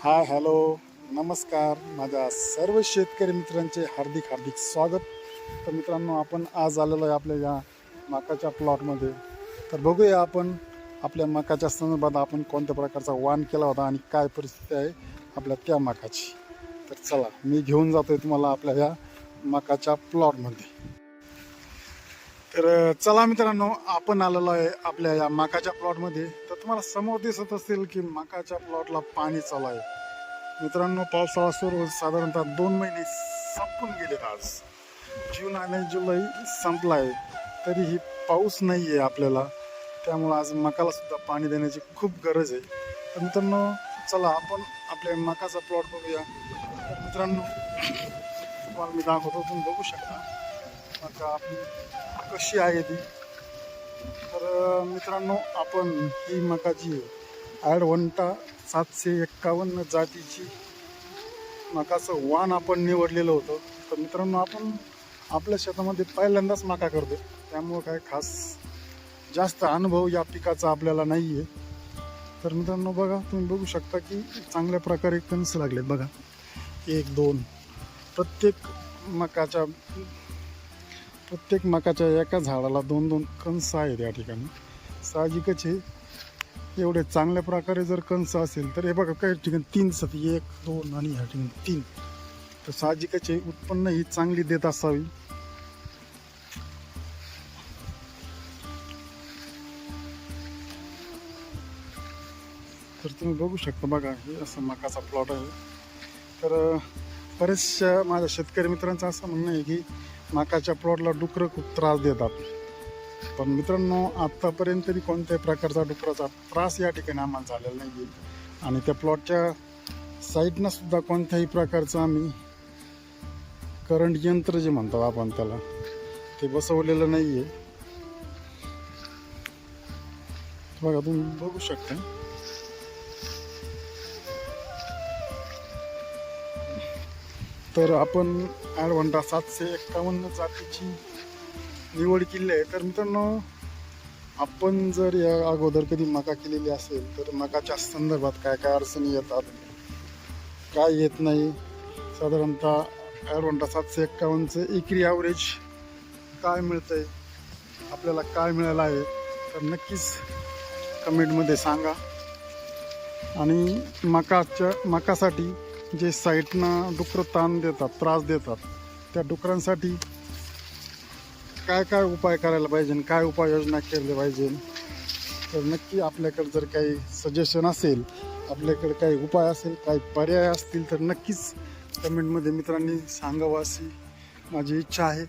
Hi hello नमस्कार माझ्या सर्व शेतकरी मित्रांचे हार्दिक हार्दिक स्वागत. तर मित्रांनो, आपण आज आलेलो आहे आपल्या या मकाच्या प्लॉटमध्ये. तर बघूया आपण आपल्या मकाच्या संदर्भात आपण कोणत्या प्रकारचा वाण केला होता आणि काय परिस्थिती आहे आपल्या त्या मकाची. तर चला, मी घेऊन जातोय तुम्हाला आपल्या या मकाच्या प्लॉटमध्ये. तर चला मित्रांनो, आपण आलेलो आहे आपल्या या मकाच्या प्लॉटमध्ये. तर तुम्हाला समोर दिसत असेल की मकाच्या प्लॉटला पाणी चालू आहे. मित्रांनो, पावसाळा सुरू साधारणतः 2 महिने संपून गेलेत. आज जून आणि जुलै संपला आहे, तरीही पाऊस नाही आहे आपल्याला. त्यामुळं आज मकाला सुद्धा पाणी देण्याची खूप गरज आहे. तर मित्रांनो, चला आपण आपल्या मकाचा प्लॉट बघूया. तर मित्रांनो, तुम्हाला मी दाखवतो, तुम्ही बघू शकता मका आपली कशी आहे ती. तर मित्रांनो, आपण ही मका जी आहे ॲडव्हान्टा 751 जातीची मकाचं वाण आपण निवडलेलं होतं. तर मित्रांनो, आपण आपल्या शेतामध्ये पहिल्यांदाच मका करतो, त्यामुळं काय खास जास्त अनुभव या पिकाचा आपल्याला नाही आहे. तर मित्रांनो बघा, तुम्ही बघू शकता की चांगल्या प्रकारे कणस लागलेत बघा. 1 2 प्रत्येक मकाच्या एका झाडाला 2-2 कणस आहेत या ठिकाणी. साहजिकच आहे, एवढे चांगल्या प्रकारे जर कणस असेल तर हे बघा, काही ठिकाणी 3 दिसत, 1 2 आणि ह्या ठिकाणी 3. तर साहजिकच आहे, उत्पन्न ही चांगली देत असावी. तर तुम्ही बघू शकता बघा, हे असं मकाचा प्लॉट आहे. तर बरेचशा माझ्या शेतकरी मित्रांचं असं म्हणणं आहे की मकाच्या प्लॉटला डुकरं खूप त्रास देतात. पण मित्रांनो, आत्तापर्यंत तरी कोणत्याही प्रकारचा डुकराचा त्रास या ठिकाणी आम्हाला झालेला नाही आहे. आणि त्या प्लॉटच्या साईडनं सुद्धा कोणत्याही प्रकारचं आम्ही करंट यंत्र जे म्हणतात आपण त्याला, ते बसवलेलं नाही आहे. बघा, तुम्ही बघू शकता. तर आपण ॲडव्हान्टा 751 जातीची निवड केली आहे. तर मित्रांनो, आपण जर या अगोदर कधी मका केलेली असेल तर मकाच्या संदर्भात काय काय अडचणी येतात, काय येत नाही, साधारणतः ॲडव्हान्टा 751चं एकरी ॲव्हरेज काय मिळतं आहे, आपल्याला काय मिळालं आहे, तर नक्कीच कमेंटमध्ये सांगा. आणि मकासाठी जे साईटनं डुकरं ताण देतात, त्रास देतात, त्या डुकरांसाठी काय काय उपाय करायला पाहिजे, काय उपाययोजना केल्या पाहिजे. तर नक्की आपल्याकडे जर काही सजेशन असेल, आपल्याकडे काही उपाय असेल, काही पर्याय असतील, तर नक्कीच कमेंटमध्ये मित्रांनी सांगावं अशी माझी इच्छा आहे.